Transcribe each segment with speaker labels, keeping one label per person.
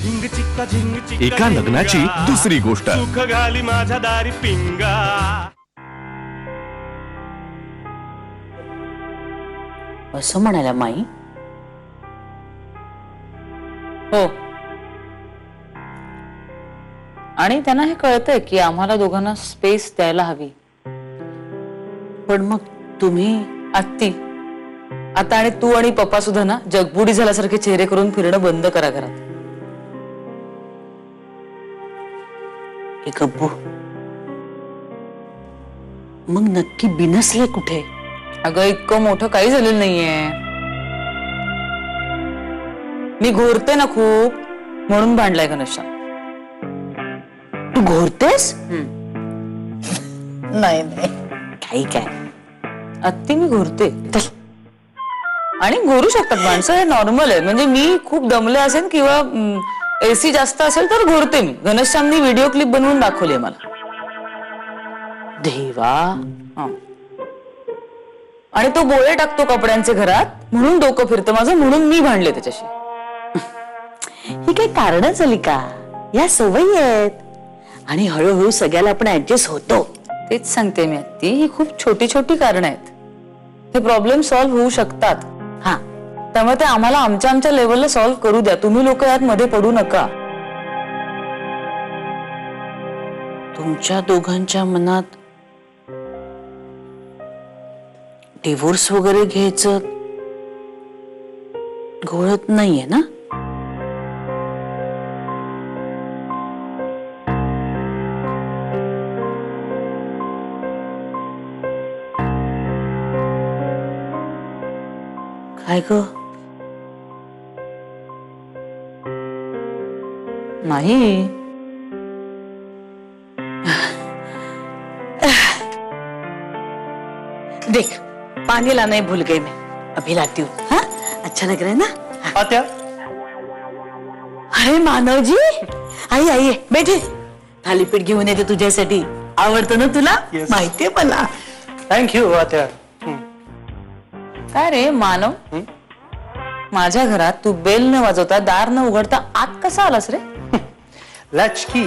Speaker 1: एका लग्नाची दुसरी गोष्ट.
Speaker 2: सुख घाली माझ्या दारी पिंगा.
Speaker 3: असं म्हणाल्या माई. हो, आणि त्यांना हे कळतंय की आम्हाला दोघांना स्पेस द्यायला हवी. पण मग तुम्ही आत्ती आता आणि तू आणि पप्पा सुद्धा ना जगबुडी झाल्यासारखे चेहरे करून फिरणं बंद करा घरात. गप्पू, मग नक्की बिनसले कुठे? अगं इतकं मोठं काही झालेलं नाहीये. मी घोरते ना खूप म्हणून भांडलाय घनश्याम. तू घोरतेस? नाही नाही काही काय अत्ती, मी घोरते. आणि घोरू शकतात माणसं, हे नॉर्मल आहे. म्हणजे मी खूप दमले असेल किंवा एसी जास्त असेल तर घोरते मी. घनश्यामनी व्हिडिओ क्लिप बनवून दाखवली मला. देवा. आणि तो गोळे टाकतो कपड्यांचे घरात म्हणून डोकं फिरतं माझं, म्हणून मी भांडले त्याच्याशी. ही काही कारण झाली का? या सवयी आहेत आणि हळूहळू सगळ्याला आपण ऍडजस्ट होतो. तेच सांगते मी अत्ती, ही खूप छोटी छोटी कारण आहेत. हे प्रॉब्लेम सॉल्व्ह होऊ शकतात. हा, त्यामुळे ते आम्हाला आमच्या आमच्या लेवलला सॉल्व्ह करू द्या. तुम्ही लोक यात मध्ये पडू नका. तुमच्या दोघांच्या मनात डिवोर्स वगैरे घ्यायचं घोळत नाहीये ना? काय ग? नाही. देख, पानी लाना ही भूल गई मैं. अभी लाती हूँ. हाँ, अच्छा लग रहा है ना?
Speaker 2: आत्या.
Speaker 3: अरे मानवजी, आई आइए, बैठे. थालीपीठ घेऊन येते तुझ्यासाठी. आवडतं ना तुला? माहितीये मला.
Speaker 2: थँक्यू आत्या.
Speaker 3: काय रे मानव, माझ्या घरात तू बेल न वाजवता दार न उघडता आत कसा आलास रे?
Speaker 2: लचकी.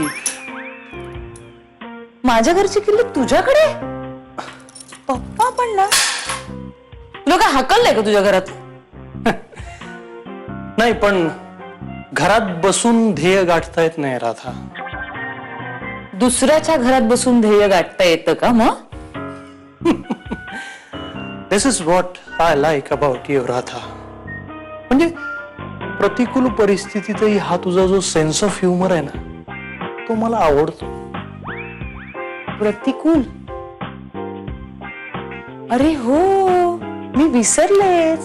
Speaker 3: माझ्या घरची किल्ली तुझ्याकडे? पप्पा पण ना. तुला काय हकललंय का तुझ्या घरात?
Speaker 2: नाही, पण घरात बसून ध्येय गाठता येत नाही राधा.
Speaker 3: दुसऱ्याच्या घरात बसून ध्येय गाठता येतं का मग?
Speaker 2: This is what I like about you Radha. म्हणजे प्रतिकूल परिस्थितीतही हा तुझा जो सेन्स ऑफ ह्युमर आहे ना, तो मला आवडतो.
Speaker 3: प्रतिकूल? अरे हो, मी विसरलेच.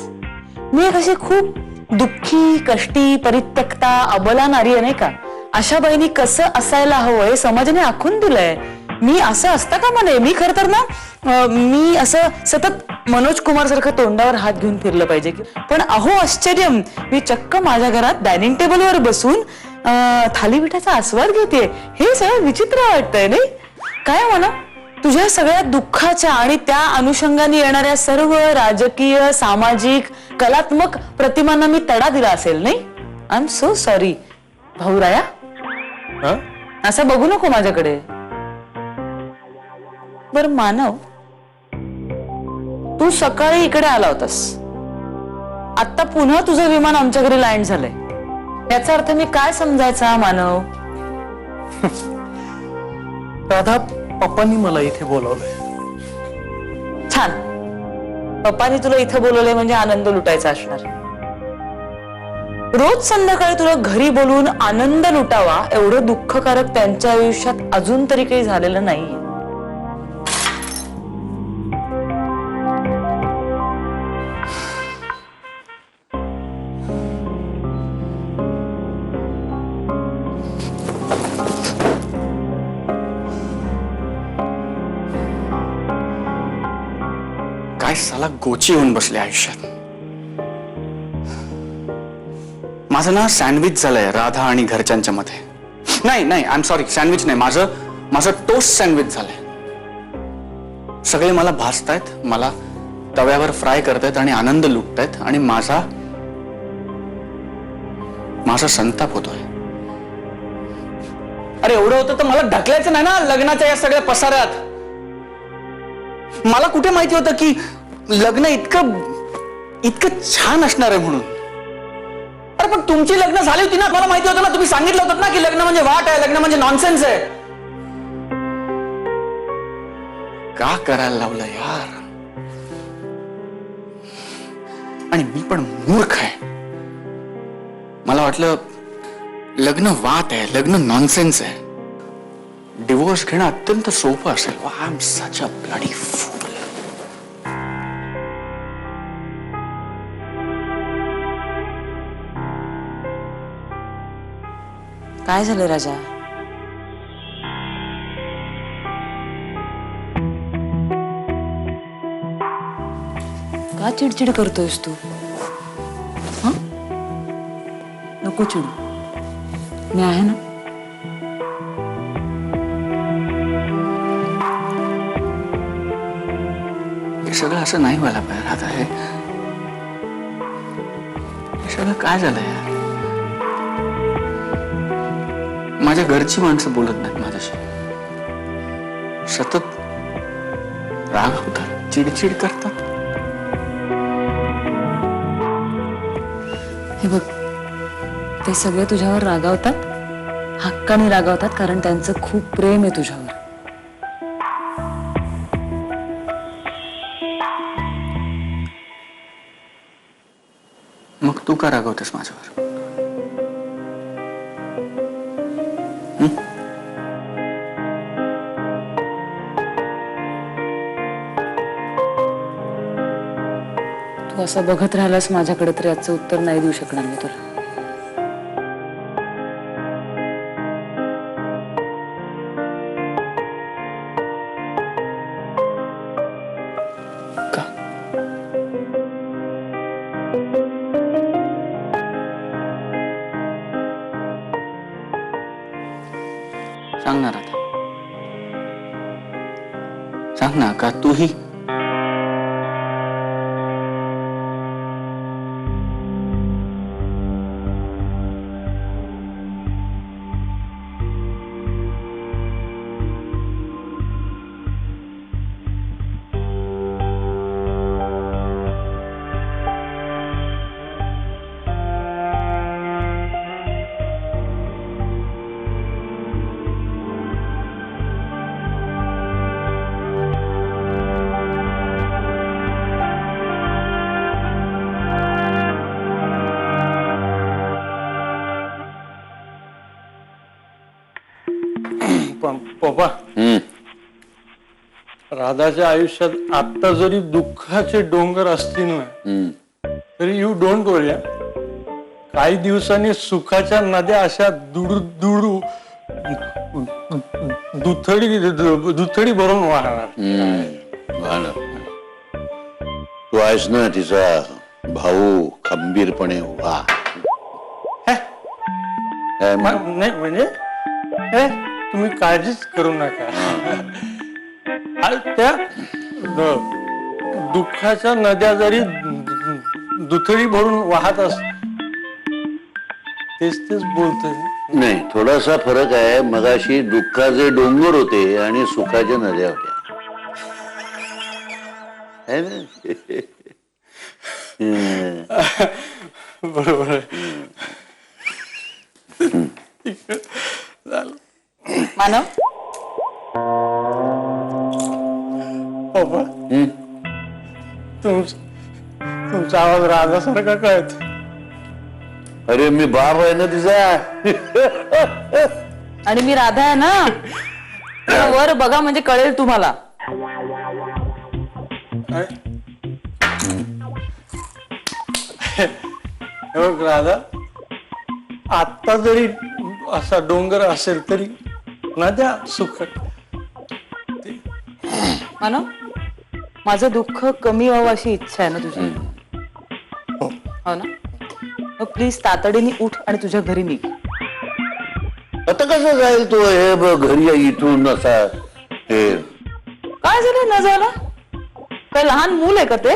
Speaker 3: मी एक अशी खूप दुःखी, कष्टी, परित्यक्ता, अबला नारी आहे नाही का? अशा बाईनी कसं असायला हवंय समाजाने आखून दिलंय. मी असं असता का म्हणे? मी खरं तर ना मी असं सतत मनोज कुमार सारखं तोंडावर हात घेऊन फिरलं पाहिजे. पण अहो आश्चर्य, मी चक्क माझ्या घरात डायनिंग टेबलवर बसून थालीपीठाचा आस्वाद घेते. हे सगळं विचित्र वाटतंय नाही काय? म्हणा तुझ्या सगळ्या दुःखाच्या आणि त्या अनुषंगाने येणाऱ्या सर्व राजकीय, सामाजिक, कलात्मक प्रतिमांना मी तडा दिला असेल नाही? आय एम सो सॉरी भाऊराया. असं बघू नको माझ्याकडे. बर मानव, तू सकाळी इकडे आला होतास. आता पुन्हा तुझं विमान आमच्या घरी लँड झालंय. याचा अर्थ मी काय समजायचा मानव?
Speaker 2: राधा, पप्पांनी मला इथे बोलवलंय.
Speaker 3: छान. पप्पांनी तुला इथं बोलवलंय म्हणजे आनंद लुटायचा असणार. रोज संध्याकाळी तुला घरी बोलून आनंद लुटावा एवढं दुःखकारक त्यांच्या आयुष्यात अजून तरी काही झालेलं नाहीये.
Speaker 4: काय साला गोची होऊन बसले आयुष्यात. माझं ना सँडविच झालंय राधा आणि घरच्यांच्या मध्ये. नाही नाही, आय एम सॉरी, सँडविच नाही, माझं टोस्ट सँडविच झालंय. सगळे मला भाजतायत, मला तव्यावर फ्राय करतायत आणि आनंद लुटतायत आणि माझा संताप होतोय. अरे एवढं होतं तर मला ढकलायचं नाही ना लग्नाच्या या सगळ्या पसाऱ्यात. मला कुठे माहिती होतं की लग्न इतकं छान असणार आहे म्हणून. अरे पण तुमची लग्न झाली होती ना, मला माहिती होतं ना, तुम्ही सांगितलं होतं ना की लग्न म्हणजे वाट आहे, लग्न म्हणजे नॉनसेन्स आहे. का करायला लावलं यार. आणि मी पण मूर्ख आहे. मला वाटलं लग्न वाट आहे, लग्न नॉनसेन्स आहे, डिवोर्स घेणं अत्यंत सोपं असेल. I am such a bloody fool.
Speaker 3: काय झालं राजा? का चिडचिड करतोयस तू? हं? नको चिडू, मी आहे ना.
Speaker 4: हे सगळं असं नाही व्हायला पाहिजे. आता हे सगळं काय झालंय यार. माझ्या घरची माणसं बोलत नाहीत माझ्याशी, सतत रागवतात, चिडचिड करतात.
Speaker 3: हे बघ, ते सगळे तुझ्यावर रागावतात, हक्काने रागावतात, कारण त्यांचं खूप प्रेम आहे तुझ्यावर.
Speaker 4: मग तू का रागवतेस माझ्यावर?
Speaker 3: तू असं बघत राहिलास माझ्याकडे तर याचं उत्तर नाही देऊ शकणार मी तुला.
Speaker 4: का? सांगणार आता, सांग ना. का तूही
Speaker 2: पप्पा, राधाच्या आयुष्यात आता जरी दुःखाचे डोंगर असतील ना, तरी यू डोंट वरी. काही दिवसांनी सुखाच्या नद्या अशा दुडू दुथडी भरून वाहणार.
Speaker 5: तू आहेस ना तिचा भाऊ, खंबीरपणे उभा.
Speaker 2: नाही म्हणजे तुम्ही काळजीच करू नका. त्या दुःखाच्या नद्या जरी दुथडी भरून वाहत तेच बोलतोय.
Speaker 5: नाही, थोडासा फरक आहे. मगाशी दुःखाचे डोंगर होते आणि सुखाच्या नद्या होत्या, है ना?
Speaker 2: बरोबर.
Speaker 3: मानव,
Speaker 2: पप्पा, तुमचा आवाज राधासारखा कळत.
Speaker 5: अरे मी बाप आहे ना तिचा.
Speaker 3: आणि मी राधा आहे ना. वर बघा म्हणजे कळेल तुम्हाला.
Speaker 2: राधा, आता जरी असा डोंगर असेल तरी नद्या सुख.
Speaker 3: मानव, माझं दुःख कमी व्हावं अशी इच्छा आहे ना तुझी? हो ना? प्लीज तातडीने उठ आणि तुझ्या घरी निघ.
Speaker 5: आता कसं जाईल तो हे घरी इथून असा? हे
Speaker 3: काय झालं न जायला? काय लहान मूल आहे का ते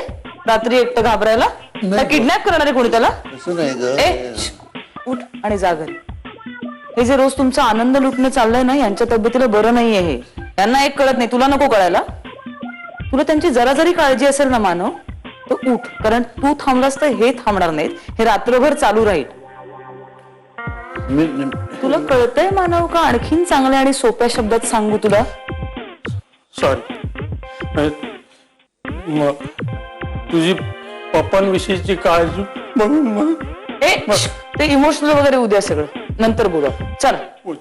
Speaker 3: रात्री एकटं घाबरायला? किडनॅप करणार आहे कोणी त्याला?
Speaker 5: असं नाही ग.
Speaker 3: उठ आणि जा घरी. हे जे रोज तुमचा आनंद लुटणं चाललंय ना, यांच्या तब्येतीला बरं नाहीये हे. यांना एक कळत नाही, तुला नको कळायला. तुला त्यांची जरा जरी काळजी असेल ना मानव, तर उठ, कारण तू थांबलास तर हे थांबणार नाहीत. हे रात्रभर चालू राहील. तुला कळतंय मानव का आणखीन चांगल्या आणि सोप्या शब्दात सांगू तुला?
Speaker 2: सॉरी, तुझी पप्पांविषयीची काळजी बघून
Speaker 3: ते इमोशनल वगैरे उद्या सगळं नंतर बोला. चल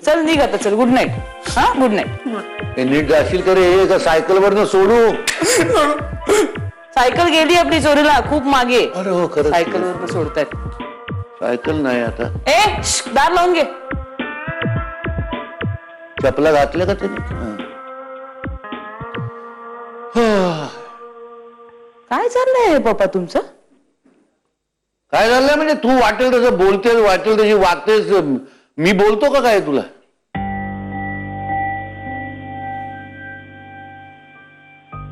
Speaker 3: चल निघ आता, चल. Good night. हा, गुड नाईट.
Speaker 5: नीट जाशील का रे? का सायकलवरनं सोडू?
Speaker 3: सायकल गेली आपली चोरीला खूप मागे.
Speaker 5: अरे हो, खरंच.
Speaker 3: सायकलवर सोडतायत.
Speaker 5: सायकल नाही आता.
Speaker 3: दार लावून घे.
Speaker 5: चपला घातल्या का त्याने?
Speaker 3: काय चाललंय पप्पा तुमचं?
Speaker 5: काय झालंय म्हणजे तू वाटेल तसं बोलतेस, वाटेल तशी वागतेस. मी बोलतो का काय तुला?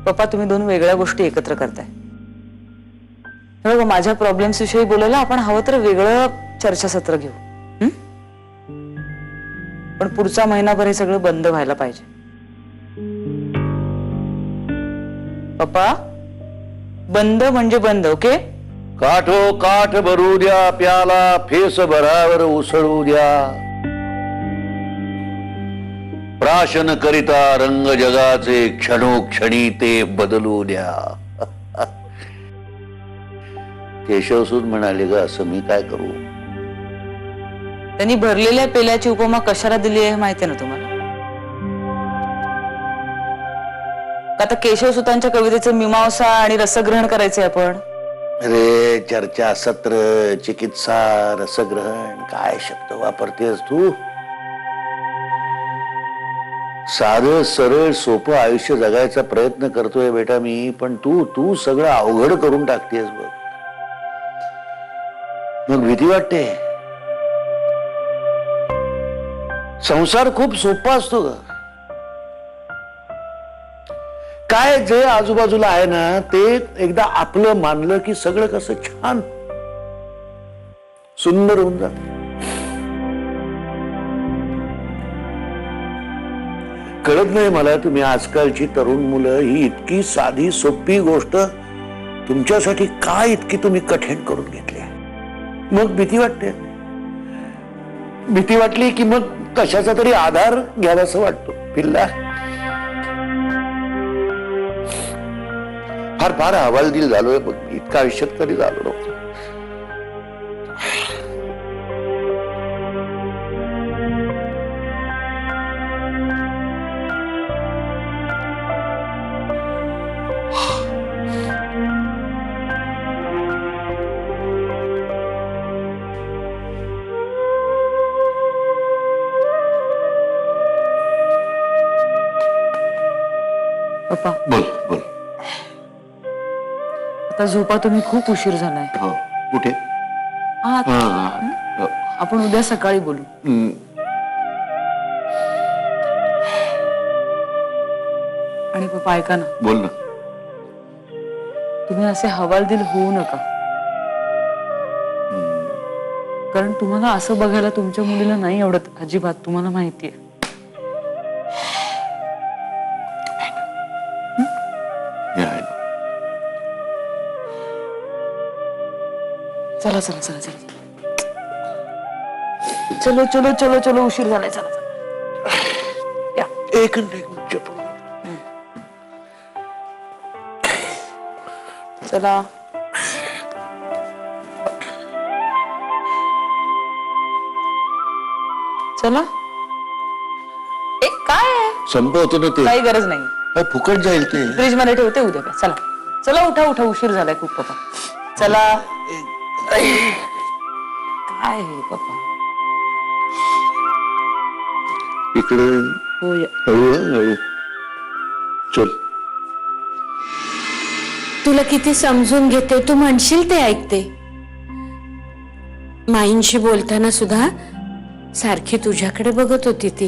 Speaker 3: पप्पा तुम्ही दोन वेगळ्या गोष्टी एकत्र करताय. हे बघा, माझ्या प्रॉब्लेम्स विषयी बोलायला आपण हवं तर वेगळं चर्चासत्र घेऊ. पण पुढचा महिनाभर हे सगळं बंद व्हायला पाहिजे. पप्पा, बंद म्हणजे बंद. ओके?
Speaker 5: काठो काठ भरू द्या, प्याला फेस भरावर उसळू द्या. प्राशन करिता रंग जगाचे, क्षणोक्षणी ते बदलू द्या. केशवसूद म्हणाले ग, असं मी काय करू?
Speaker 3: त्यांनी भरलेल्या पेल्याची उपमा कशाला दिली आहे माहितीये ना तुम्हाला? आता केशवसुतांच्या कवितेचं मीमांसा आणि रसग्रहण करायचंय आपण.
Speaker 5: अरे चर्चा, सत्र, चिकित्सा, रसग्रहण, काय शब्द वापरतेस तू? साधं सरळ सोपं आयुष्य जगायचा प्रयत्न करतोय बेटा मी, पण तू सगळं अवघड करून टाकतेस बघ. मग भीती वाटते. संसार खूप सोपा असतो ग. काय जे आजूबाजूला आहे ना, ते एकदा आपलं मानलं की सगळं कसं छान सुंदर होऊन जात. कळत नाही मला, तुम्ही आजकालची तरुण मुलं ही इतकी साधी सोपी गोष्ट तुमच्यासाठी काय इतकी तुम्ही कठीण करून घेतली. मग भीती वाटते. भीती वाटली की मग कशाचा तरी आधार घ्यावासा वाटतो. पिल्ला, फार फार हवालदिल झालोय बघ. इतका आयुष्यात कधी झालो नव्हतं.
Speaker 3: पप्पा,
Speaker 5: बोल बोल.
Speaker 3: आता झोपा, तुम्ही खूप उशीर झालाय.
Speaker 5: हो, कुठे?
Speaker 3: आहात. आपण उद्या सकाळी बोलू. आणि पप्पा ऐका ना,
Speaker 5: बोल ना.
Speaker 3: तुम्ही असे हवालदिल होऊ नका. कारण तुम्हाला असं बघायला तुमच्या मुलीला नाही आवडत अजिबात, तुम्हाला माहितीये. चला चला चला चला, चलो चलो चलो चलो, उशीर झालाय. चला चला या.
Speaker 5: एक मिनिट.
Speaker 3: चला. चला. काय आहे?
Speaker 5: संपवतो ना ते.
Speaker 3: काही गरज नाही,
Speaker 5: फुकट जाईल ते.
Speaker 3: फ्रीज मध्ये ठेवते उद्या. चला चला, उठा उठा, उशीर झालाय खूप पप्पा. चला. काय आहे पप्पा?
Speaker 5: इकडे
Speaker 3: हो या.
Speaker 5: हळू. चल.
Speaker 6: तुला किती समजून घेते, तू म्हणशील ते ऐकते. माईंशी बोलताना सुद्धा सारखी तुझ्याकडे बघत होती ती.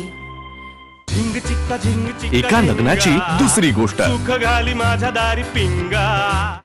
Speaker 1: एका लग्नाची दुसरी गोष्ट.
Speaker 7: सुख घाली माझ्या दारी पिंगा.